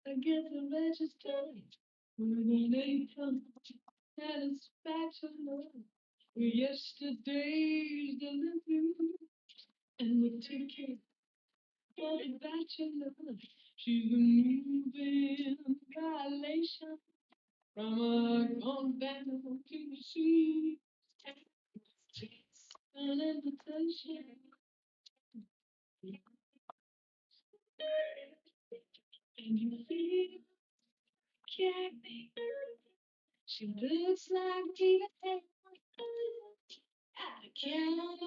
I get the register when they come satisfaction of yesterday's delivery and the ticket for the bachelor. She's a moving violation from a convent to the sea. An invitation and you feel Jackie. She looks like Tina. I can't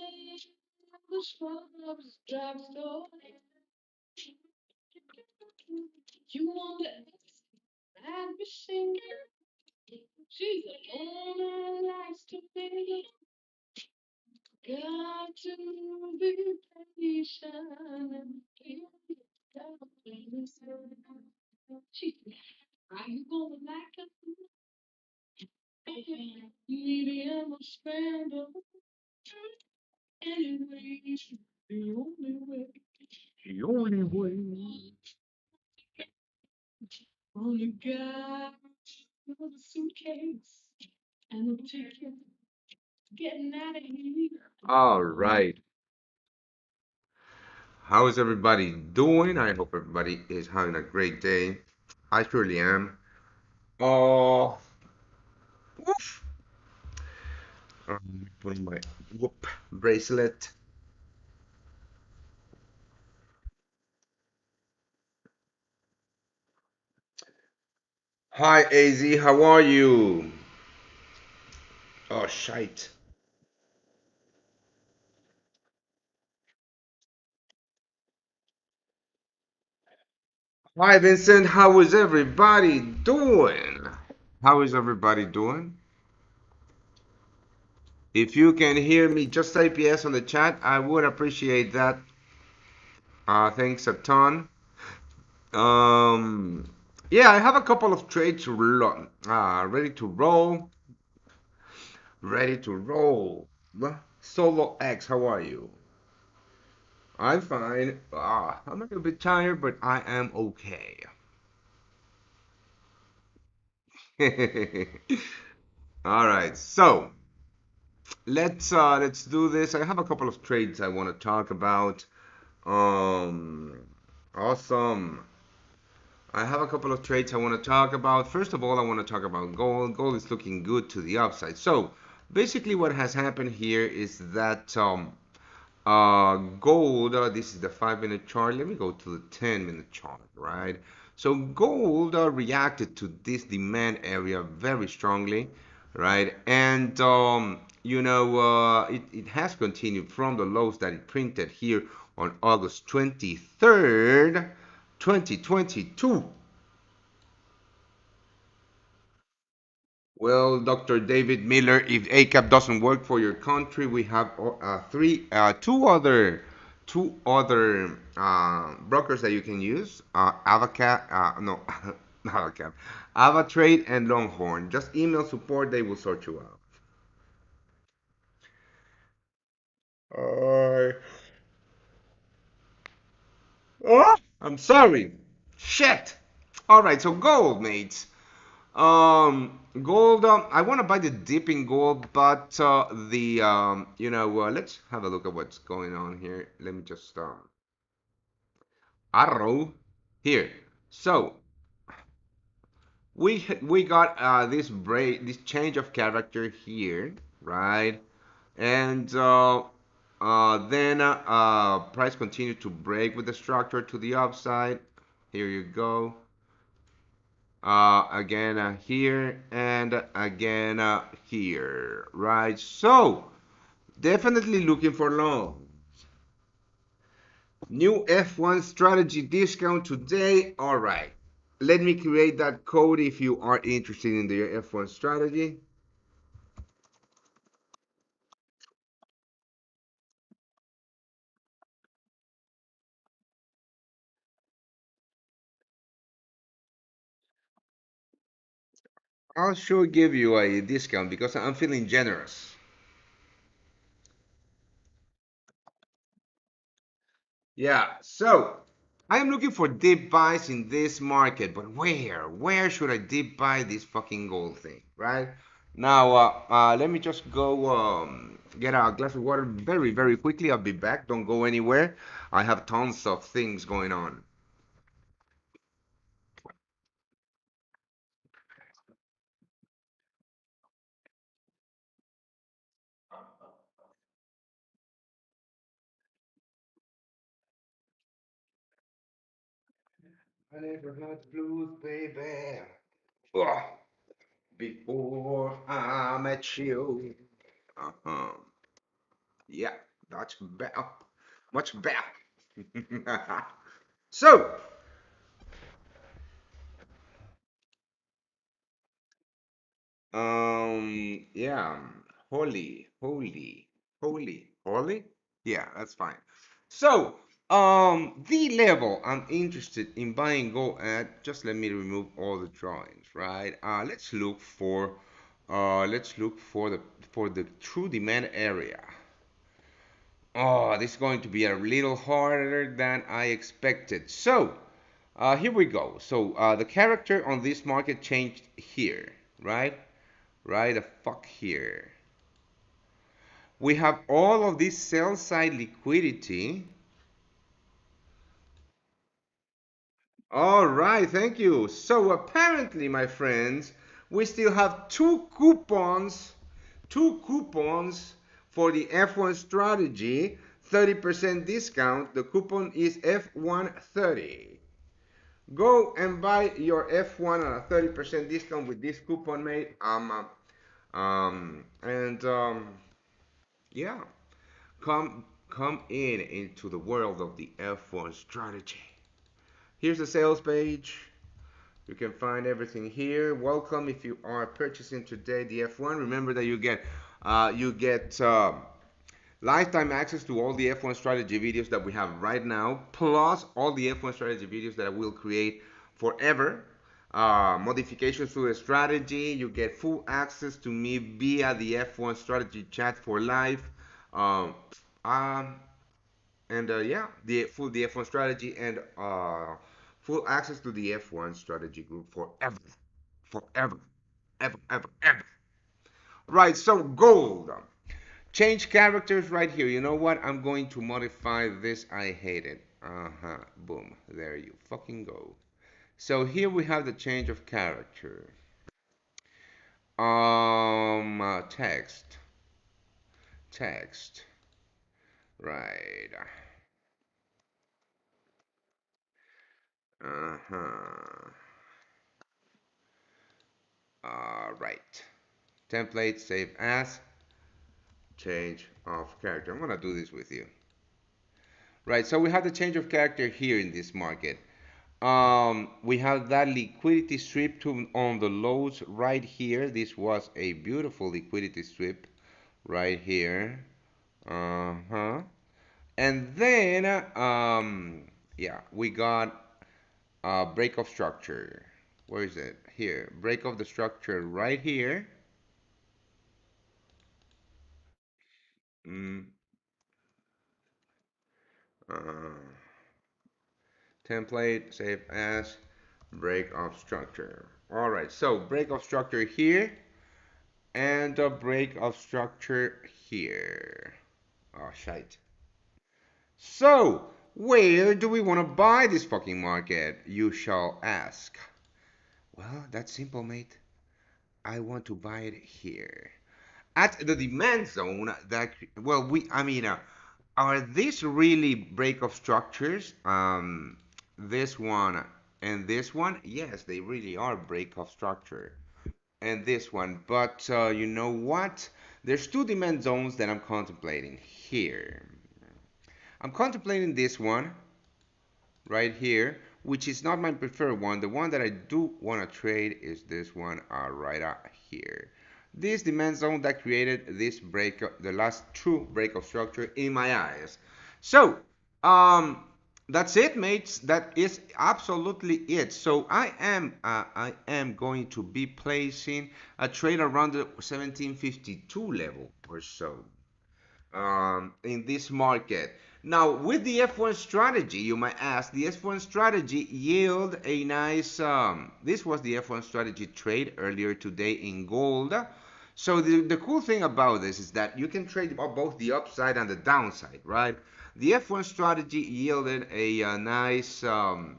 the scrubs drugstore. You wonder I'd be singing. She's the one who likes to be. Got to be patient. She, are you gonna like it? Medium or scramble. Anyway, the only way. The only way. Only got the suitcase and the ticket. Getting out of here. All right. How is everybody doing? I hope everybody is having a great day. I surely am. Oh, woof. Putting my whoop bracelet. Hi, AZ. How are you? Oh, shite. Hi, Vincent. How is everybody doing? How is everybody doing? If you can hear me, just type yes on the chat. I would appreciate that. Thanks a ton. Um, yeah, I have a couple of trades ready to roll. Ready to roll. Solo X, how are you? I'm fine. I'm a little bit tired, but I am okay. All right, so let's do this. I have a couple of trades I want to talk about. Um, awesome. I have a couple of trades I want to talk about. First of all, I want to talk about gold. Gold is looking good to the upside. So basically, what has happened here is that gold. This is the 5 minute chart. Let me go to the 10 minute chart, right? So gold reacted to this demand area very strongly, right? And it has continued from the lows that it printed here on August 23rd, 2022. Well, Dr. David Miller, if ACAP doesn't work for your country, we have two other brokers that you can use. Avacap, no, not Avacap, AvaTrade and Longhorn. Just email support; they will sort you out. Uh, I'm sorry. Shit. All right, so gold, mates. Gold. I want to buy the dip in gold, but let's have a look at what's going on here. Let me just arrow here. So we got this change of character here, right? And then price continued to break with the structure to the upside. Here you go. Again here and again here, right? So definitely looking for long. New F1 strategy discount today. All right, let me create that code if you are interested in the F1 strategy. I'll sure give you a discount because I'm feeling generous. Yeah, so I am looking for deep buys in this market, but where? Where should I deep buy this fucking gold thing, right? Now, let me just go get a glass of water very, very quickly. I'll be back. Don't go anywhere. I have tons of things going on. I never had blues, baby. Ugh. Before I met you. Uh-huh. Yeah, that's better. Much better. So, yeah, holy. Yeah, that's fine. So, the level I'm interested in buying gold at, just let me remove all the drawings, right? Let's look for the true demand area. Oh, this is going to be a little harder than I expected. So, here we go. So, the character on this market changed here, right? Right the fuck here. We have all of this sell side liquidity. All right, thank you. So apparently, my friends, we still have two coupons for the F1 strategy, 30% discount. The coupon is F130. Go and buy your F1 at a 30% discount with this coupon, mate. And yeah, come in into the world of the F1 strategy. Here's the sales page. You can find everything here. Welcome if you are purchasing today the F1. Remember that you get lifetime access to all the F1 strategy videos that we have right now, plus all the F1 strategy videos that I will create forever. Modifications to the strategy. You get full access to me via the F1 strategy chat for life. Um, um, and yeah, the F1 strategy and full access to the F1 strategy group forever, ever. Right. So gold. Change characters right here. You know what? I'm going to modify this. I hate it. Uh-huh. Boom. There you fucking go. So here we have the change of character. Text. Text. Right. Uh-huh. Right. Template, save as, change of character. I'm gonna do this with you. Right, so we have the change of character here in this market. We have that liquidity strip on the lows right here. This was a beautiful liquidity strip right here. Uh-huh. And then, yeah, we got break of structure. Where is it? Here. Break of the structure right here. Mm, uh, template, save as, break of structure. All right, so break of structure here and a break of structure here. Oh, shite. So, where do we want to buy this fucking market? You shall ask. Well, that's simple, mate. I want to buy it here. At the demand zone, are these really break of structures? This one and this one, yes, they really are break of structure. And this one, but you know what? There's two demand zones that I'm contemplating here. I'm contemplating this one right here, which is not my preferred one. The one that I do want to trade is this one right out here. This demand zone that created this break, the last true break of structure in my eyes. So, um, That's it, mates. That is absolutely it. So I am going to be placing a trade around the 1752 level or so in this market. Now, with the F1 strategy, you might ask, the F1 strategy yield a nice. This was the F1 strategy trade earlier today in gold. So the cool thing about this is that you can trade both the upside and the downside, right? The F1 strategy yielded a nice. Oh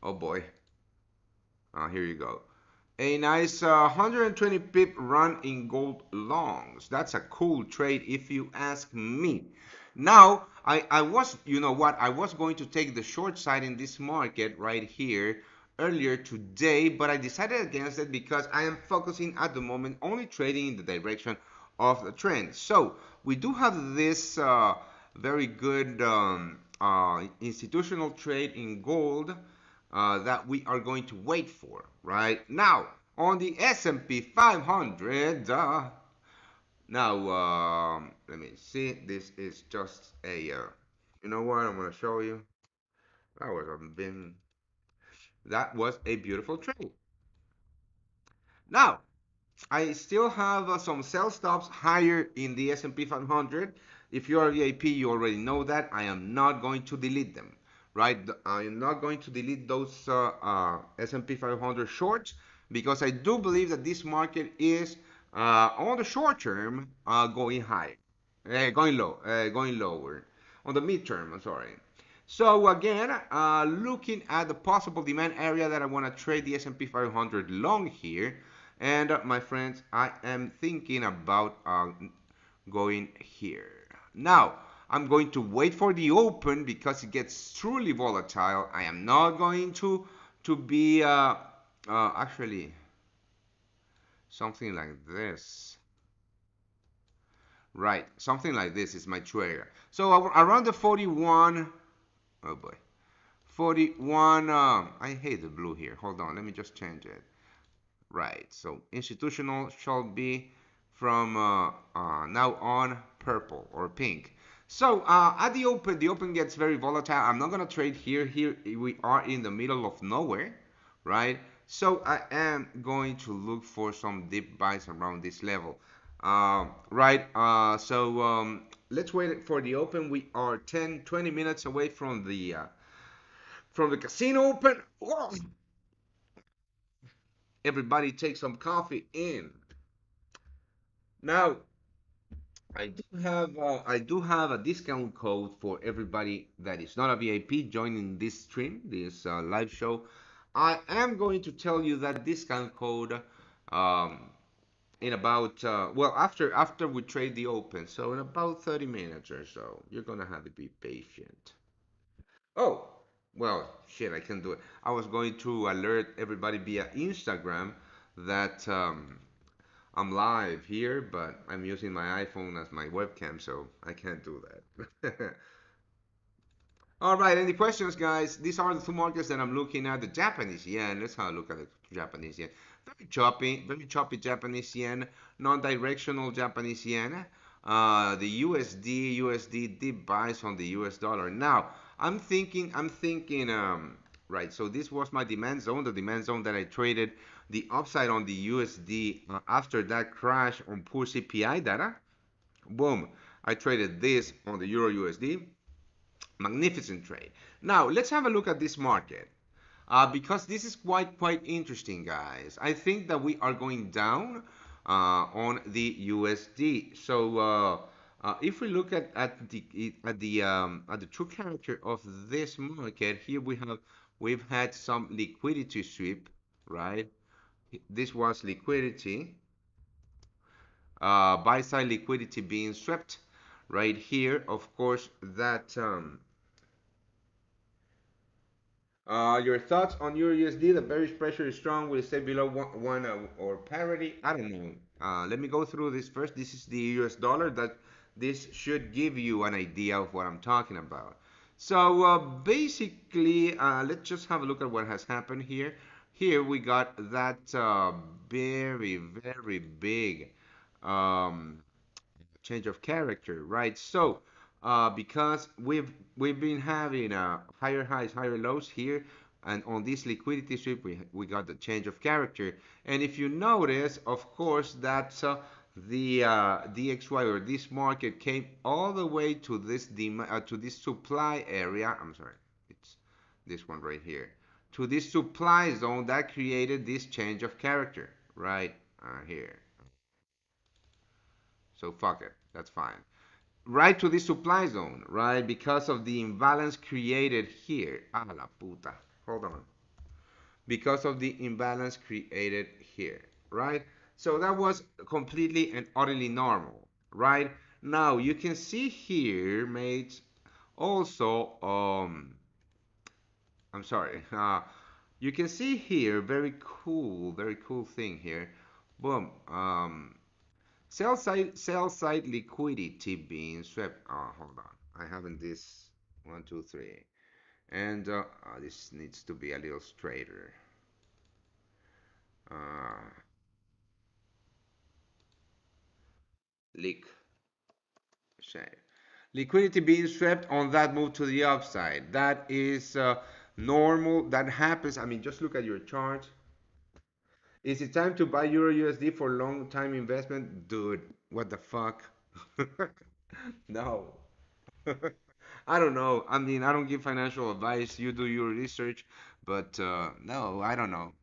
boy, here you go. A nice 120 pip run in gold longs. That's a cool trade if you ask me. Now, I was, you know what, I was going to take the short side in this market right here earlier today, but I decided against it because I am focusing at the moment only trading in the direction of the trend. So we do have this very good institutional trade in gold that we are going to wait for right now on the S&P 500. Now, let me see. This is just a. You know what? I'm gonna show you. That was a been. That was a beautiful trade. Now, I still have some sell stops higher in the S&P 500. If you are a VIP, you already know that. I am not going to delete them, right? I am not going to delete those S&P 500 shorts because I do believe that this market is on the short term going high, going low, going lower. On the midterm, I'm sorry. So again, looking at the possible demand area that I want to trade the S&P 500 long here, and my friends, I am thinking about going here. Now, I'm going to wait for the open because it gets truly volatile. I am not going to be actually something like this. Right, something like this is my trigger. So around the 41, oh boy, 41. I hate the blue here. Hold on, let me just change it. Right. So institutional shall be from now on purple or pink. So at the open gets very volatile. I'm not gonna trade here. Here we are in the middle of nowhere, right? So I am going to look for some deep buys around this level. Right. Let's wait for the open. We are 10, 20 minutes away from the casino open. Whoa. Everybody take some coffee in. Now, I do have a discount code for everybody that is not a VIP joining this stream, this live show. I am going to tell you that discount code um, in about well after we trade the open, so in about 30 minutes or so. You're gonna have to be patient. Oh, well, shit, I can do it. I was going to alert everybody via Instagram that I'm live here, but I'm using my iPhone as my webcam, so I can't do that. All right, any questions, guys? These are the two markets that I'm looking at. The Japanese yen. Let's have a look at the Japanese yen. Very choppy Japanese yen. Non-directional Japanese yen. The USD deep buys on the US dollar. Now, right. So this was my demand zone, the demand zone that I traded the upside on the USD after that crash on poor CPI data. Boom. I traded this on the Euro USD. Magnificent trade. Now, let's have a look at this market because this is quite interesting, guys. I think that we are going down on the USD. So if we look at the true character of this market, here we've had some liquidity sweep, right? This was liquidity, buy side liquidity being swept right here. Of course, that. Your thoughts on Euro USD? The bearish pressure is strong. Will it stay below one or parity? I don't know. Let me go through this first. This is the US dollar. That this should give you an idea of what I'm talking about. So basically, let's just have a look at what has happened here. Here we got that very big um, change of character, right? So because we've been having higher highs, higher lows here, and on this liquidity sweep we got the change of character. And if you notice, of course, that's DXY or this market came all the way to this to this supply area. I'm sorry, it's this one right here, to this supply zone that created this change of character right here. So fuck it, that's fine. Right to this supply zone, right? Because of the imbalance created here. Ah, la puta. Hold on. Because of the imbalance created here, right? So that was completely and utterly normal, right? Now you can see here, mates, also, I'm sorry, you can see here, very cool thing here. Boom. Sell side liquidity being swept. Oh, hold on. I haven't this 1, 2, 3, and this needs to be a little straighter. Uh, leak shade. Liquidity being swept on that move to the upside. That is normal. That happens. I mean, just look at your chart. Is it time to buy Euro USD for long time investment? Dude, what the fuck? No. I don't know. I mean, I don't give financial advice. You do your research, but no, I don't know.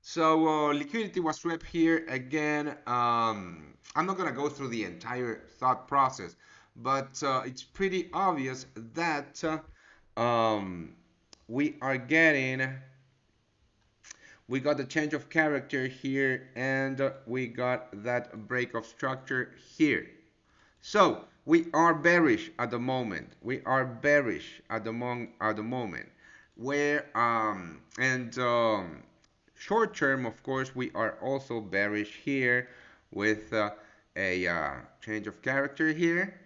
So liquidity was swept here again. I'm not gonna go through the entire thought process, but it's pretty obvious that we are getting, we got the change of character here, and we got that break of structure here. So we are bearish at the moment. We are bearish at the moment. Where and short term, of course, we are also bearish here with a change of character here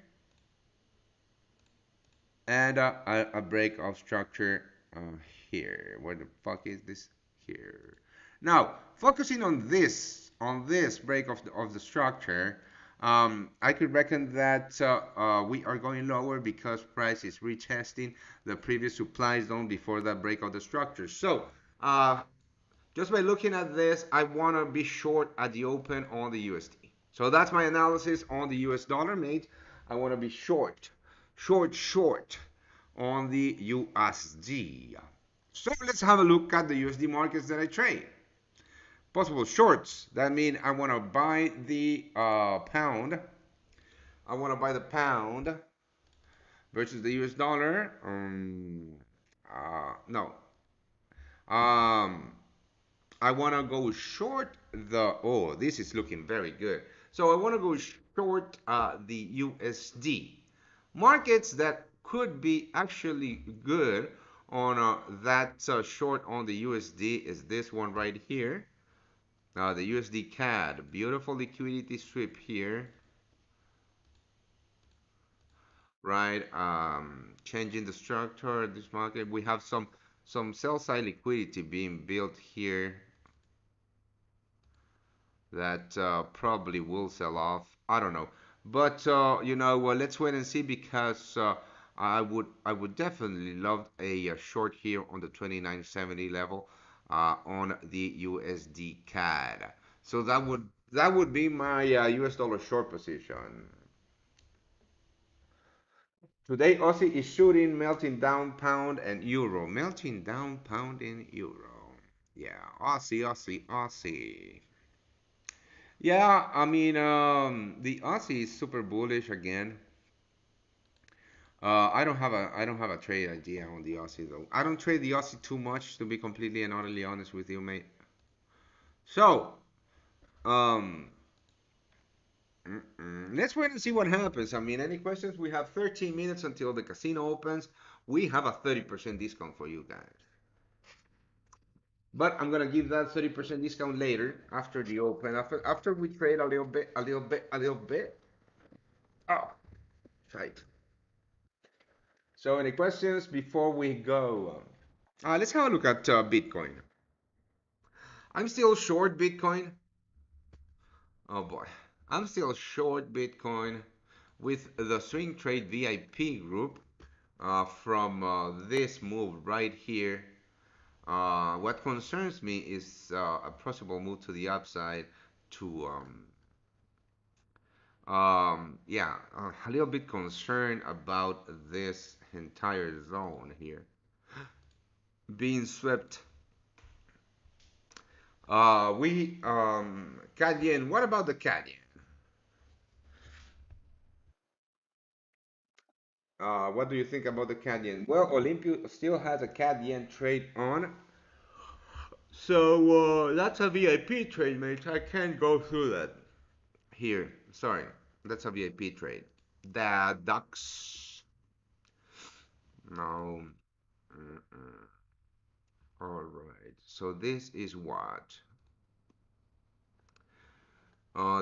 and a break of structure here. Where the fuck is this? Here. Now, focusing on this break of the structure, I could reckon that we are going lower because price is retesting the previous supply zone before that break of the structure. So, just by looking at this, I want to be short at the open on the USD. So that's my analysis on the US dollar, mate. I want to be short on the USD. So let's have a look at the USD markets that I trade. Possible shorts. That means I want to buy the pound. I want to buy the pound versus the US dollar. No. Um, I want to go short the. Oh, this is looking very good. So I want to go short the USD. Markets that could be actually good on that short on the USD is this one right here. The USD CAD. Beautiful liquidity sweep here. Right? Changing the structure of this market. We have some sell side liquidity being built here that probably will sell off. I don't know, but let's wait and see because I would definitely love a short here on the 2970 level on the USD CAD. So that would be my US dollar short position. Today Aussie is shooting, melting down pound and euro, melting down pound and euro. Yeah, Aussie, Aussie, Aussie. Yeah, I mean, the Aussie is super bullish again. I don't have a trade idea on the Aussie though. I don't trade the Aussie too much to be completely and utterly honest with you, mate. So, um, let's wait and see what happens. I mean, any questions? We have 13 minutes until the casino opens. We have a 30% discount for you guys. But I'm gonna give that 30% discount later after the open. After we trade a little bit, a little bit, a little bit. Oh, tight. So, any questions before we go? Let's have a look at Bitcoin. I'm still short Bitcoin. Oh boy, I'm still short Bitcoin with the swing trade VIP group from this move right here. What concerns me is a possible move to the upside to yeah, a little bit concerned about this entire zone here being swept. We CAD yen. What about the CAD yen? What do you think about the CAD yen? Well, Olympia still has a CAD yen trade on, so that's a VIP trade, mate. I can't go through that here. Sorry, that's a VIP trade. The ducks. No. Mm-mm. All right. So this is what?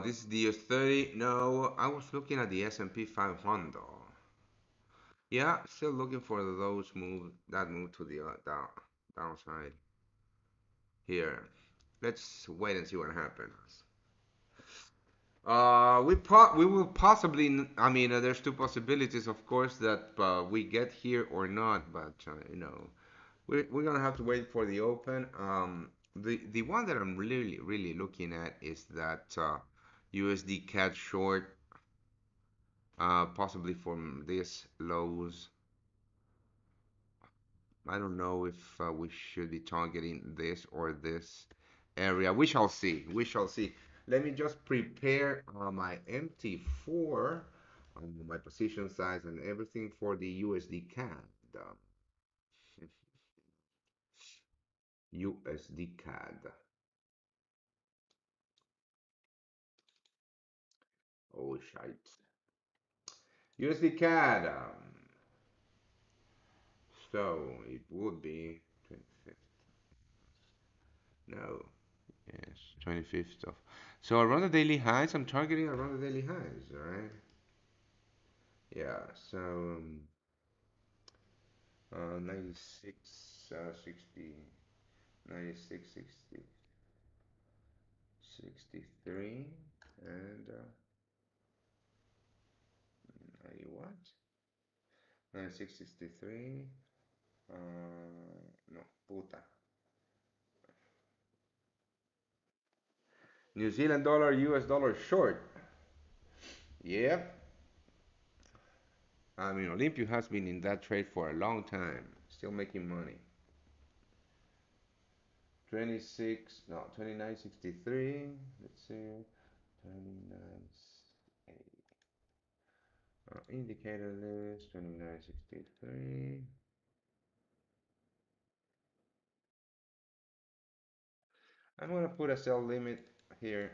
This is the US 30. No, I was looking at the S&P 500. Yeah, still looking for those move that move to the downside here. Let's wait and see what happens. We will possibly. I mean, there's two possibilities, of course, that we get here or not. But we're gonna have to wait for the open. The one that I'm really looking at is that USD CAD short, possibly from this lows. I don't know if we should be targeting this or this area. We shall see. We shall see. Let me just prepare my MT4, my position size and everything for the USD CAD. USD CAD. Oh, shite. USD CAD. So it would be 25th. No. Yes, 25th of. So around the daily highs, I'm targeting around the daily highs, all right? Yeah, so 96, 60, 96, 60, 63, and 90 what? 96, 63, no, puta. New Zealand dollar, US dollar short. Yep. I mean, Olympia has been in that trade for a long time, still making money. 26, no, 29.63. Let's see, 29. Indicator list 29.63. I'm gonna put a sell limit here.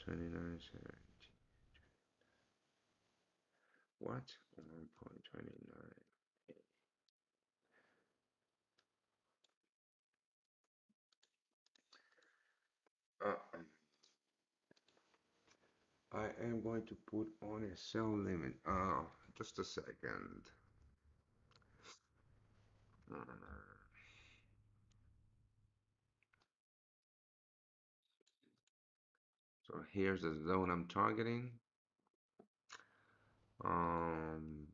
29.70. What? 1.29. I am going to put on a sell limit. Just a second. Uh, so here's the zone I'm targeting. Um,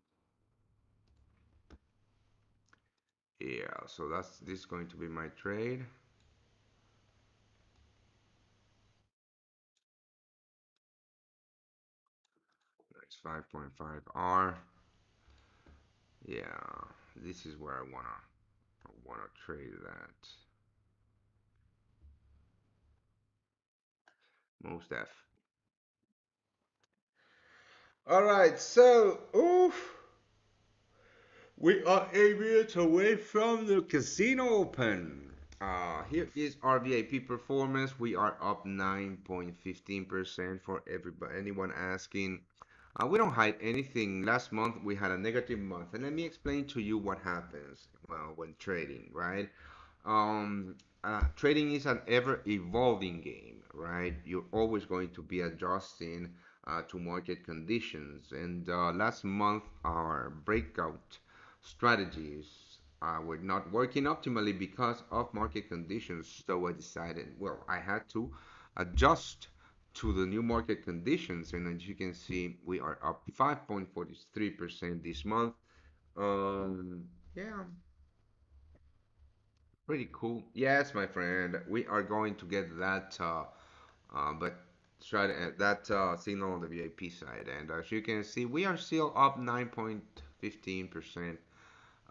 yeah, so this is going to be my trade. That's 5.5 R. Yeah, this is where I wanna trade that. Most F. All right, so oof, we are 8 minutes away from the casino open. Here is our VIP performance. We are up 9.15% for everybody. Anyone asking? We don't hide anything. Last month we had a negative month, and let me explain to you what happens when trading, right? Trading is an ever evolving game, right? You're always going to be adjusting to market conditions. And last month, our breakout strategies were not working optimally because of market conditions. So I decided, well, I had to adjust to the new market conditions. And as you can see, we are up 5.43% this month. Yeah, pretty cool. Yes, my friend, we are going to get that, but try to that signal on the VIP side. And as you can see, we are still up 9.15%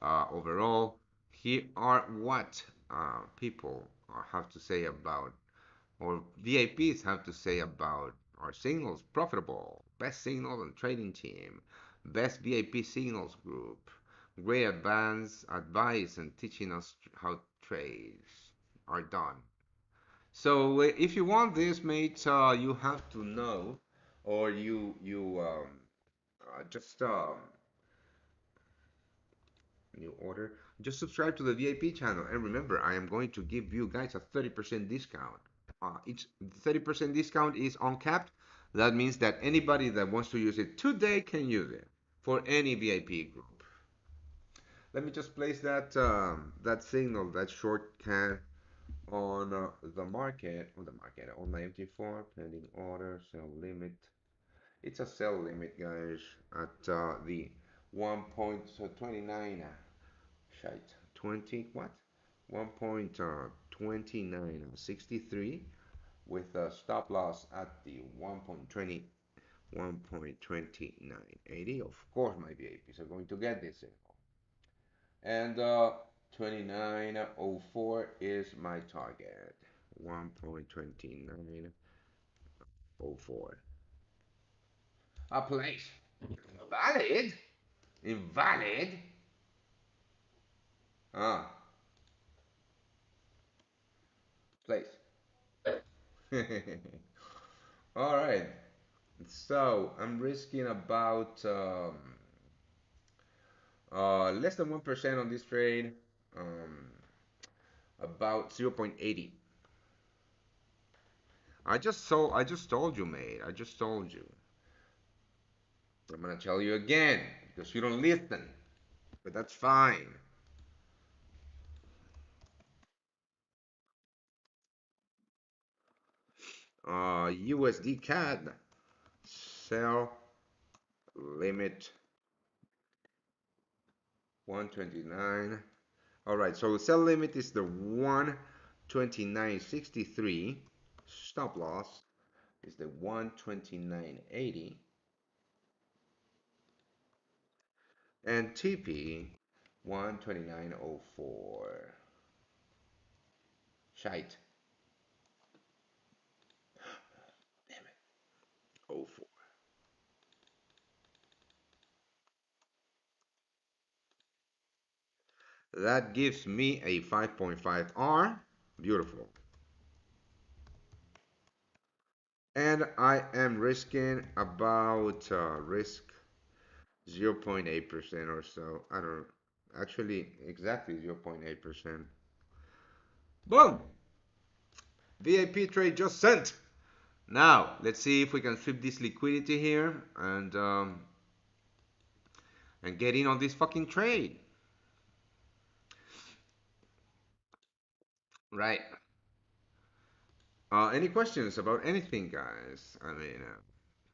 overall. Here are what people have to say about, or VIPs have to say about our signals profitable, best signal and trading team, best VIP signals group, great advice and teaching us how trades are done. So if you want this, mates, you have to know, or just new order. Just subscribe to the VIP channel, and remember, I am going to give you guys a 30% discount. Each 30% discount is uncapped. That means that anybody that wants to use it today can use it for any VIP group. Let me just place that signal, that shortcut on on my MT4 pending order sell limit. It's a sell limit, guys, at the 1.29. Shite. 20 what? 1.2963 with a stop loss at the 1.20 1.2980. Of course, my VIPs are going to get this signal. And 2904 is my target. 1.2904. A place. Valid? Invalid? Ah, place. All right. So I'm risking about less than 1% on this trade, um, about 0.80. I just told you, mate. I just told you. I'm gonna tell you again because you don't listen, but that's fine. USD CAD sell limit 129. All right, so the sell limit is the 129.63. Stop loss is the 129.80. And TP 129.04. Shite. Damn it. Oh 04. That gives me a 5.5 R. Beautiful. And I am risking about risk 0.8% or so. I don't actually exactly 0.8%. Boom! VIP trade just sent. Now, let's see if we can sweep this liquidity here and get in on this fucking trade. Right. Any questions about anything, guys? I mean,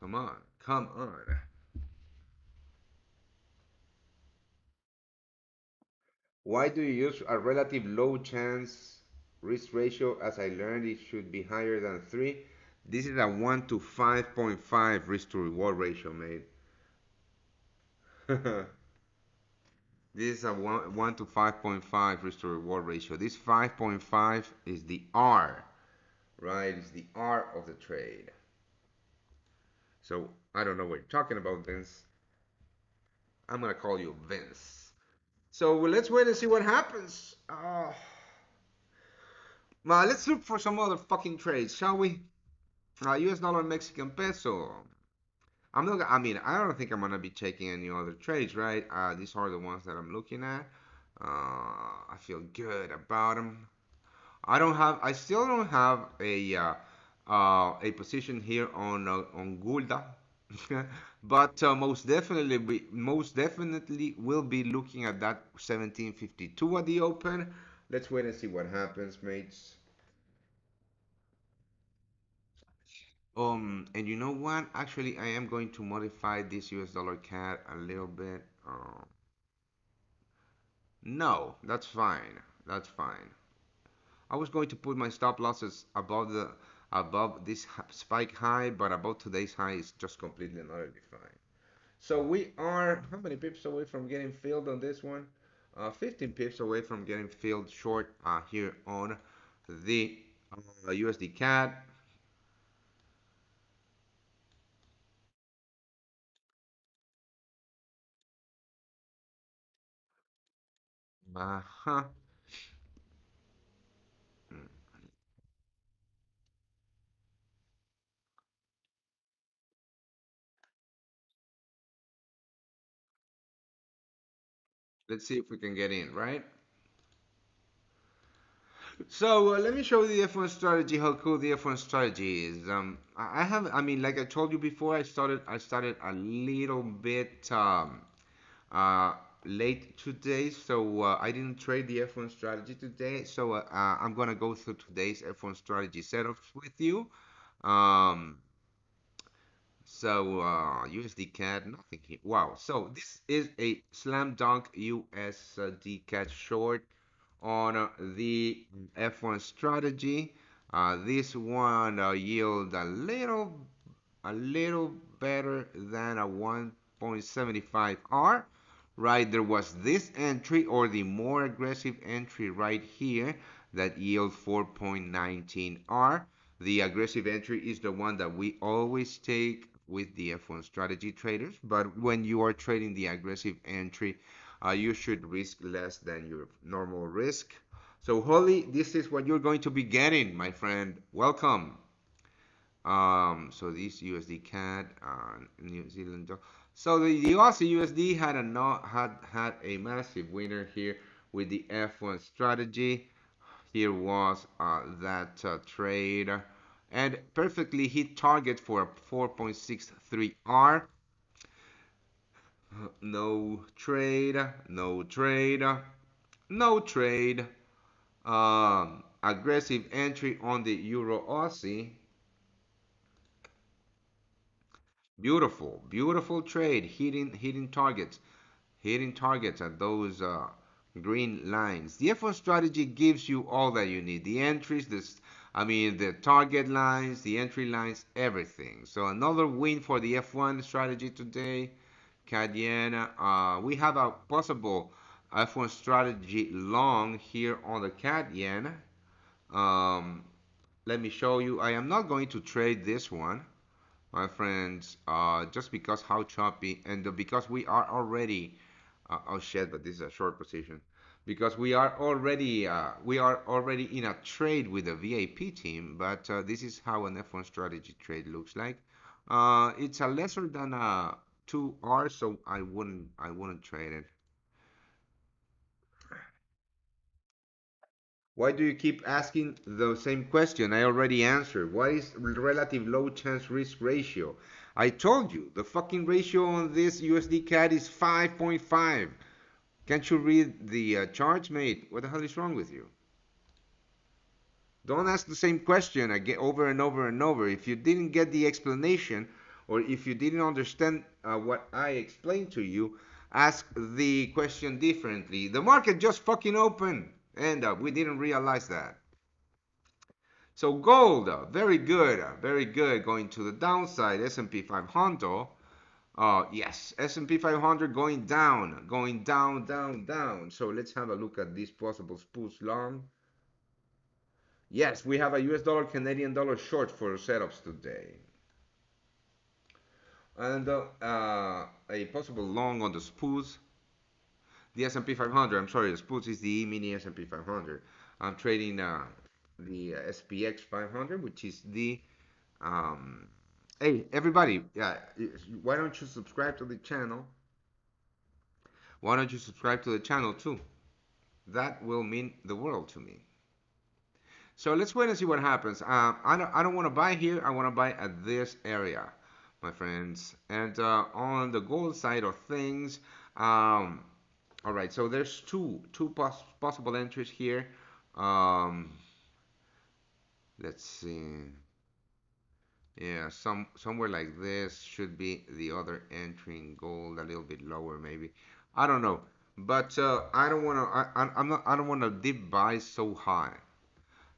come on, come on. Why do you use a relative low chance risk ratio? As I learned, it should be higher than 3. This is a 1 to 5.5 risk to reward ratio, mate. This is a 1 to 5.5 risk to reward ratio. This 5.5 is the R, right? It's the R of the trade. So I don't know what you're talking about, Vince. I'm gonna call you Vince. So let's wait and see what happens. Well, let's look for some other fucking trades, shall we? US dollar, Mexican peso. I'm not. I mean, I don't think I'm gonna be taking any other trades, right? These are the ones that I'm looking at. I feel good about them. I don't have. I still don't have a position here on Gulda, but most definitely will be looking at that 1752 at the open. Let's wait and see what happens, mates. And you know what? Actually, I am going to modify this US dollar CAD a little bit. No, that's fine. That's fine. I was going to put my stop losses above this spike high, but above today's high is just completely and utterly fine. So we are how many pips away from getting filled on this one? 15 pips away from getting filled short here on the USD CAD. Uh-huh. Mm. Let's see if we can get in, right? So let me show you the F1 strategy. How cool the F1 strategy is. I mean, like I told you before, I started a little bit uh, late today, so I didn't trade the F1 strategy today. So I'm gonna go through today's F1 strategy setups with you. Um, USD CAD, nothing here. Wow. So this is a slam dunk USD CAD short on the F1 strategy. This one yield a little better than a 1.75 R. Right, there was this entry or the more aggressive entry right here that yield 4.19 R. The aggressive entry is the one that we always take with the F1 strategy traders, but when you are trading the aggressive entry, you should risk less than your normal risk. So, Holly, this is what you're going to be getting, my friend. Welcome. So this USD CAD, New Zealand dollar. So the Aussie USD had a not had a massive winner here with the F1 strategy. Here was that trade and perfectly hit target for a 4.63 R. No trade, no trade, no trade. Aggressive entry on the Euro Aussie. Beautiful, beautiful trade, hitting targets at those green lines. The F1 strategy gives you all that you need. The entries, the target lines, the entry lines, everything. So another win for the F1 strategy today. Cayenne. We have a possible F1 strategy long here on the Cayenne. Um, Let me show you. I am not going to trade this one, my friends, just because how choppy and because oh shit, but this is a short position because we are already in a trade with the VIP team, but this is how an F1 strategy trade looks like. It's a lesser than a 2R, so I wouldn't trade it. Why do you keep asking the same question? I already answered. What is relative low chance risk ratio? I told you the fucking ratio on this USD CAD is 5.5. Can't you read the charts, mate? What the hell is wrong with you? Don't ask the same question again over and over and over. If you didn't get the explanation or if you didn't understand what I explained to you, ask the question differently. The market just fucking opened and we didn't realize that. So gold, very good. Going to the downside, S&P 500. Yes, S&P 500 going down, down, down. So let's have a look at these possible spools long. Yes, we have a US dollar, Canadian dollar short for setups today. And a possible long on the spools. The S&P 500, I'm sorry, the spools is the mini S&P 500. I'm trading the SPX 500, which is the Um, hey, everybody, yeah, why don't you subscribe to the channel? Why don't you subscribe to the channel too? That will mean the world to me. So let's wait and see what happens. I don't want to buy here. I want to buy at this area, my friends. And on the gold side of things, all right. So there's two possible entries here. Um, let's see. Yeah, somewhere like this should be the other entry in gold, a little bit lower maybe. I don't know, but I don't want to. I'm not. I don't want to dip buy so high,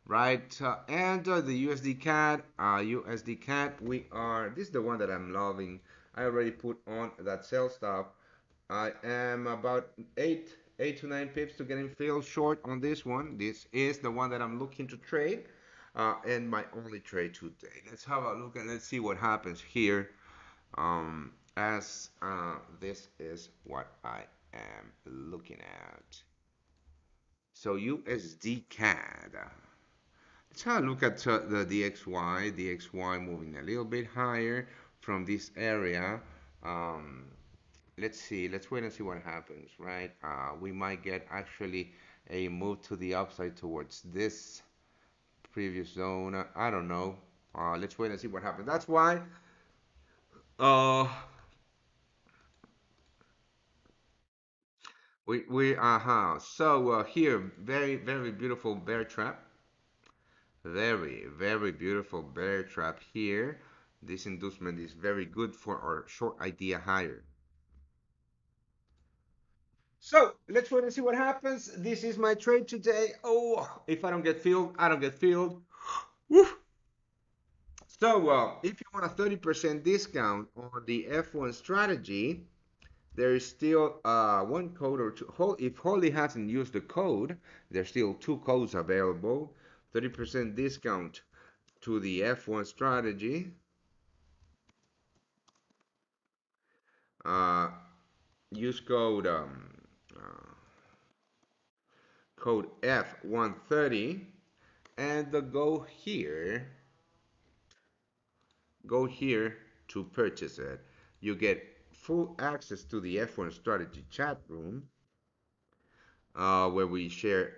right? And the USD CAD, USD CAD. We are. This is the one that I'm loving. I already put on that sell stop. I am about eight to nine pips to getting filled short on this one. This is the one that I'm looking to trade, and my only trade today. Let's have a look and let's see what happens here. As this is what I am looking at. So USD CAD. Let's have a look at the DXY. DXY moving a little bit higher from this area. Um, let's see. Let's wait and see what happens, right? We might get actually a move to the upside towards this previous zone. I don't know. Let's wait and see what happens. That's why. Uh, we So here, very beautiful bear trap. Very beautiful bear trap here. This inducement is very good for our short idea higher. So let's wait and see what happens. This is my trade today. Oh, if I don't get filled, I don't get filled. Woo. So if you want a 30% discount on the F1 strategy, there is still one code or two. If Holly hasn't used the code, there's still two codes available. 30% discount to the F1 strategy. Uh, use uh, code F130 and go here to purchase it. You get full access to the F1 strategy chat room where we share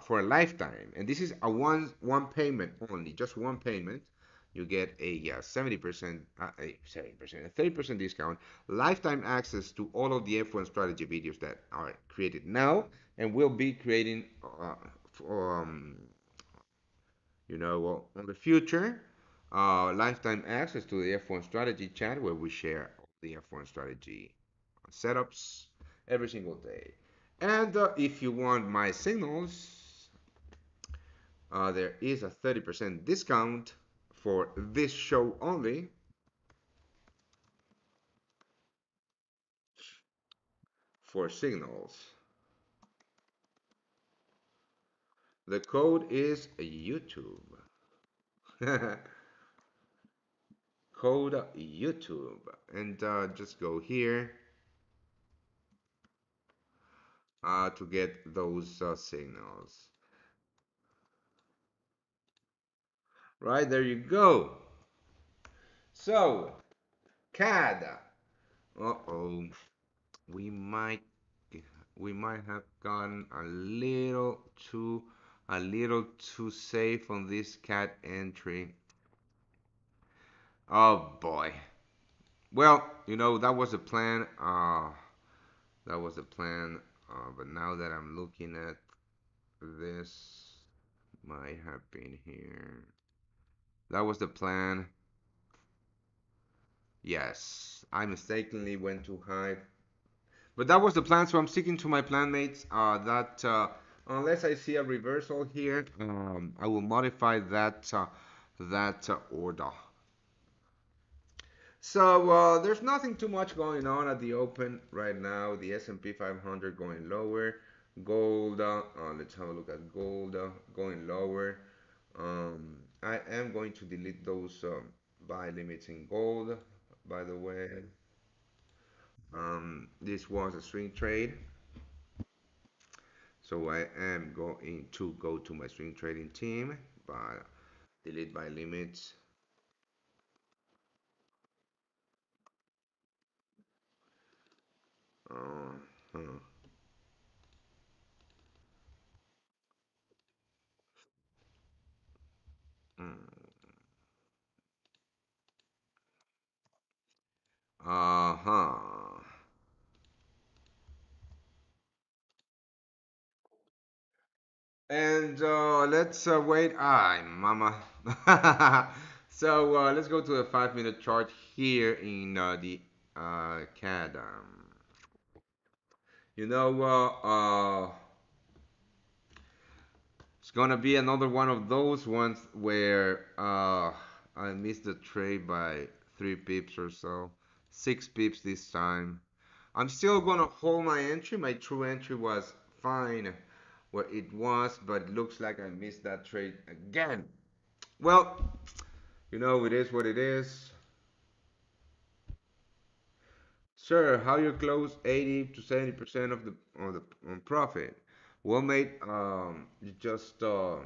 for a lifetime. And this is a one payment only, just one payment. You get a 70%, a 70%, a 30% discount, lifetime access to all of the F1 strategy videos that are created now and will be creating for, on the future. Lifetime access to the F1 strategy chat where we share the F1 strategy setups every single day. And if you want my signals, there is a 30% discount for this show only for signals. The code is YouTube. Code YouTube. And just go here to get those signals. Right, there you go. So, CAD. Uh-oh. We might we might have gone a little too safe on this cat entry. Oh boy. Well, that was the plan. That was the plan. But now that I'm looking at this, might have been here. That was the plan. Yes, I mistakenly went too high. But that was the plan, so I'm sticking to my plan, mates. That unless I see a reversal here, I will modify that order. So there's nothing too much going on at the open right now. The S&P 500 going lower. Gold. Let's have a look at gold going lower. I am going to delete those buy limits in gold. By the way, this was a swing trade. So I am going to go to my swing trading team, but delete by limits. Uh, huh. And let's wait. Ay, mama. So let's go to a 5 minute chart here in the CAD. You know, it's gonna be another one of those ones where I missed the trade by 3 pips or so, 6 pips this time. I'm still gonna hold my entry. My true entry was fine where it was, but it looks like I missed that trade again. Well, it is what it is. Sir, how you close 80 to 70% of the profit? Well, mate, you just all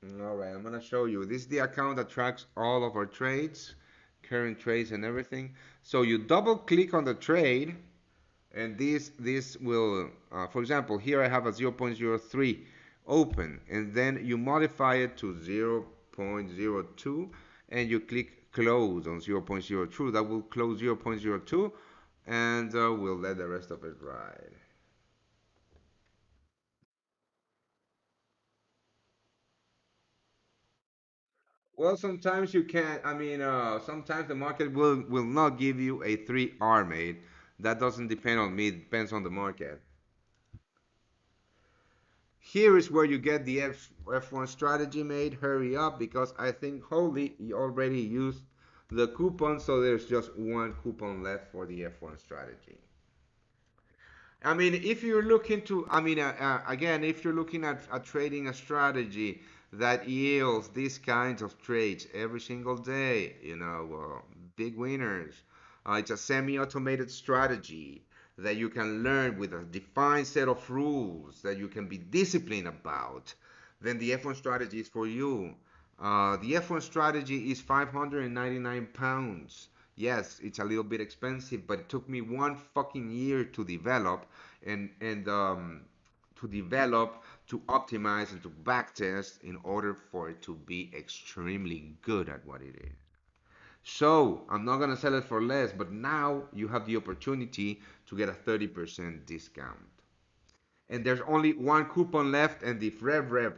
right. I'm gonna show you. This is the account that tracks all of our trades, current trades, and everything. So you double click on the trade, and this will, for example, here I have a 0.03 open, and then you modify it to 0.02, and you click close on 0.02. That will close 0.02, and we'll let the rest of it ride. Well, sometimes you can't. I mean, sometimes the market will not give you a 3R made. That doesn't depend on me. It depends on the market. Here is where you get the F1 strategy made. Hurry up because I think Holy you already used the coupon, so there's just one coupon left for the F1 strategy. I mean, if you're looking to, I mean, again, if you're looking at trading a strategy that yields these kinds of trades every single day, big winners, it's a semi-automated strategy that you can learn with a defined set of rules that you can be disciplined about, then the F1 strategy is for you. The F1 strategy is 599 pounds. Yes, it's a little bit expensive, but it took me 1 fucking year to develop and to develop, to optimize, and to backtest in order for it to be extremely good at what it is. So I'm not gonna sell it for less, but now you have the opportunity to get a 30% discount. And there's only one coupon left, and if Rev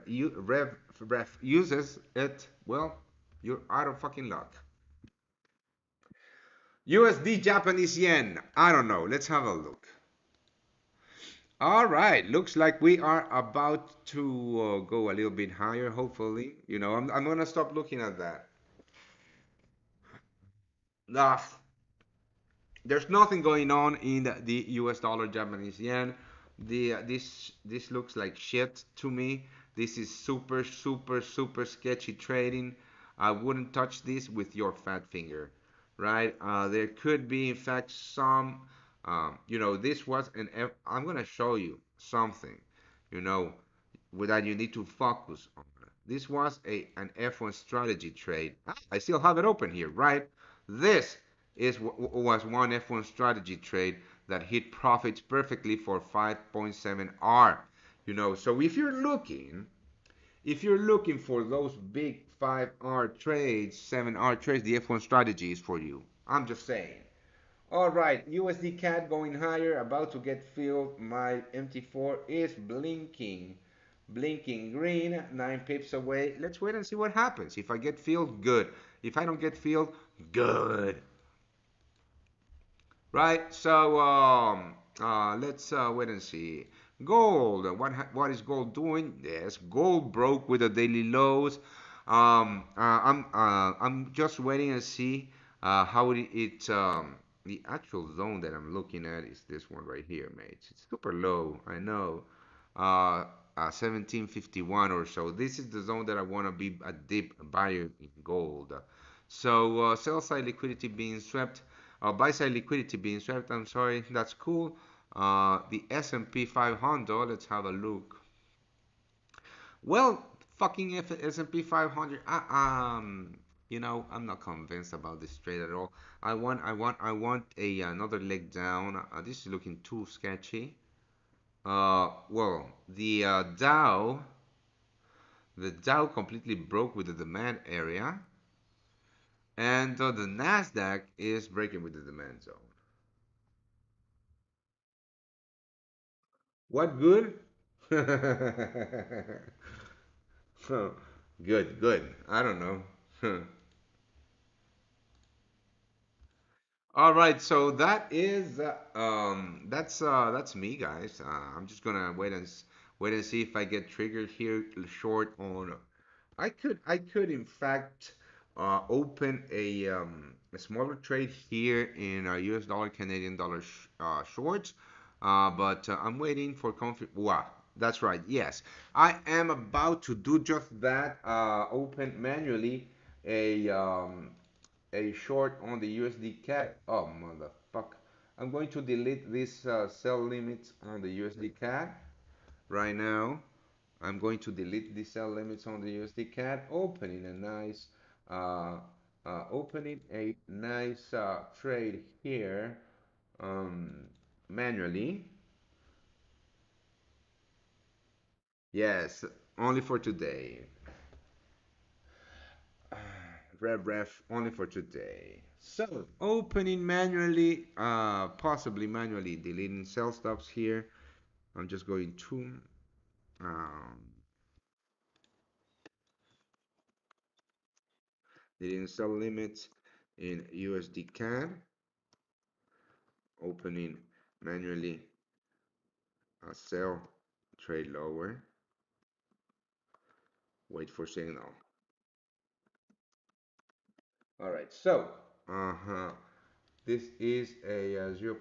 uses it, well, you're out of fucking luck. USD Japanese yen. I don't know. Let's have a look. All right. Looks like we are about to go a little bit higher, hopefully. I'm going to stop looking at that. Ah, there's nothing going on in the US dollar Japanese yen. This looks like shit to me. This is super super super sketchy trading. I wouldn't touch this with your fat finger, right? There could be in fact some, this was an. I'm gonna show you something, you know, that you need to focus on. This was an F1 strategy trade. I still have it open here, right? This was one F1 strategy trade that hit profits perfectly for 5.7R. So if you're looking for those big 5R trades, 7R trades, the F1 strategy is for you. I'm just saying. All right, USD CAD going higher, about to get filled. My MT4 is blinking green, 9 pips away. Let's wait and see what happens. If I get filled, good. If I don't get filled, good. Right? So let's wait and see. Gold. What is gold doing? Yes, gold broke with the daily lows. I'm just waiting and see how the actual zone that I'm looking at is this one right here, mates. It's super low. I know. Uh, 1751 or so. This is the zone that I want to be a deep buyer in gold. So sell side liquidity being swept, buy side liquidity being swept. I'm sorry, that's cool. The S&P 500. Let's have a look. Well, fucking S&P 500. I'm not convinced about this trade at all. I want another leg down. This is looking too sketchy. Well, the Dow completely broke with the demand area, and the Nasdaq is breaking with the demand zone. What good? Good, good. I don't know. All right, so that's me, guys. I'm just gonna wait and see if I get triggered here short on. I could in fact open a smaller trade here in U.S. dollar Canadian dollar shorts, but I'm waiting for conf. Wow, that's right. Yes, I am about to do just that. Open manually a um, a short on the USD CAD. Oh, motherfucker. I'm going to delete this sell limits on the USD CAD right now. I'm going to delete the sell limits on the USD CAD, uh, opening a nice trade here um, manually. Yes, only for today. Ref only for today. So opening manually, possibly manually deleting sell stops here. I'm just going to um, deleting sell limits in USD CAD, opening manually sell, trade lower, wait for signal. All right, so this is a 0.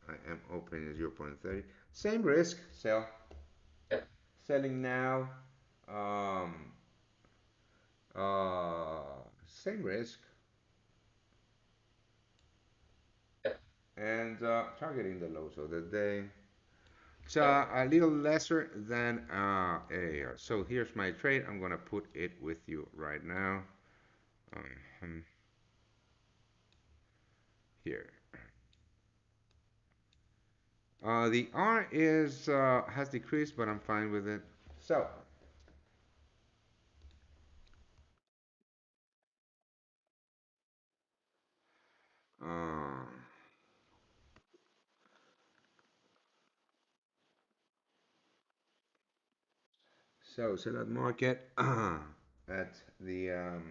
I am opening 0.30. Same risk, sell. Selling now. Um, Same risk and targeting the lows of the day. It's a little lesser than a. So here's my trade. I'm gonna put it with you right now. Um, Here. The R is has decreased, but I'm fine with it. So, uh, sell at market at the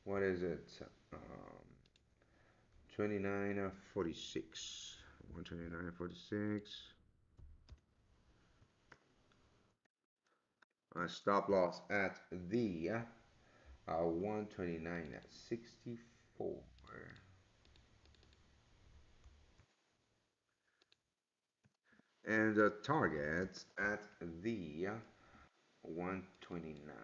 what is it? Um, 29.46. 129.46. Stop loss at the 129.64. And the targets at the 129.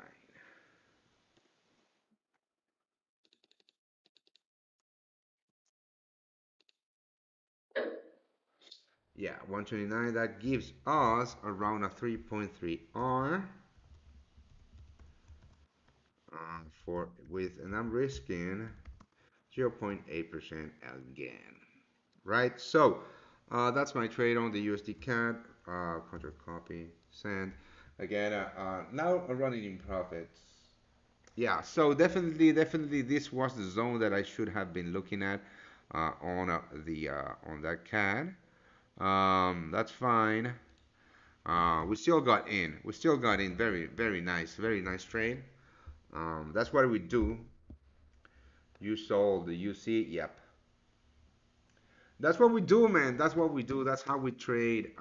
Yeah, 129. That gives us around a 3.3 R for with, and I'm risking 0.8% again. Right? So that's my trade on the USD CAD. Control copy, send. Again, now I'm running in profits. Yeah, so definitely, this was the zone that I should have been looking at on that CAD. That's fine. We still got in. We still got in. Very nice trade. That's what we do. You sold. You see? Yep. That's what we do, man. That's what we do. That's how we trade.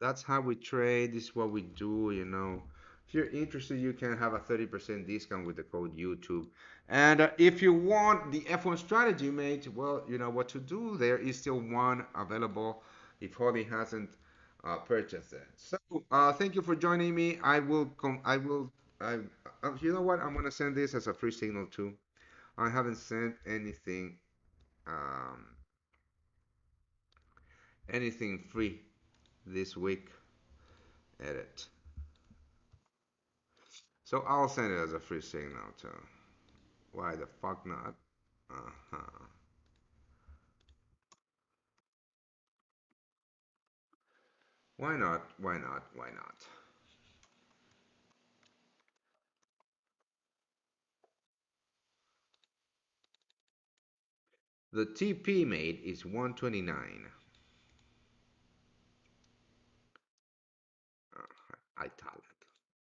That's how we trade. This is what we do. If you're interested, you can have a 30% discount with the code YouTube. And if you want the F1 strategy, mate, well, you know what to do. There is still one available if Holly hasn't purchased it. So, thank you for joining me. You know what? I'm gonna send this as a free signal too. I haven't sent um, anything free this week. Edit. So I'll send it as a free signal too. Why the fuck not? Uh-huh. Why not? Why not? Why not? The TP mate is 129.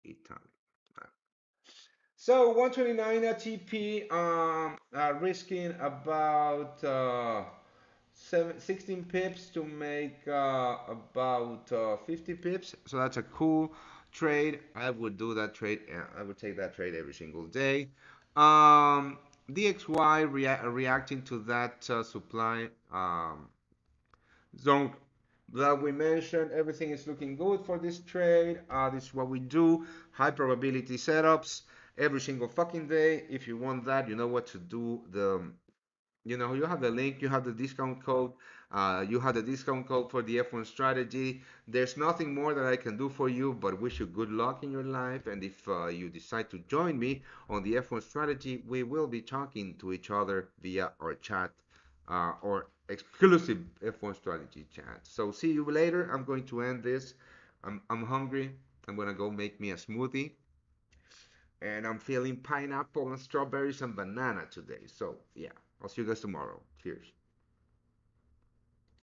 Italy. So 129 ATP, risking about 16 pips to make about 50 pips. So that's a cool trade. I would do that trade. I would take that trade every single day. Um, DXY reacting to that supply zone that we mentioned. Everything is looking good for this trade. This is what we do. High probability setups every single fucking day. If you want that, you know what to do. You have the link, you have the discount code, you have the discount code for the F1 strategy. There's nothing more that I can do for you, but wish you good luck in your life. And if you decide to join me on the F1 strategy, we will be talking to each other via our chat or exclusive F1 strategy chat. So see you later. I'm going to end this. I'm hungry. I'm gonna go make me a smoothie, and I'm feeling pineapple and strawberries and banana today. So yeah, I'll see you guys tomorrow. Cheers.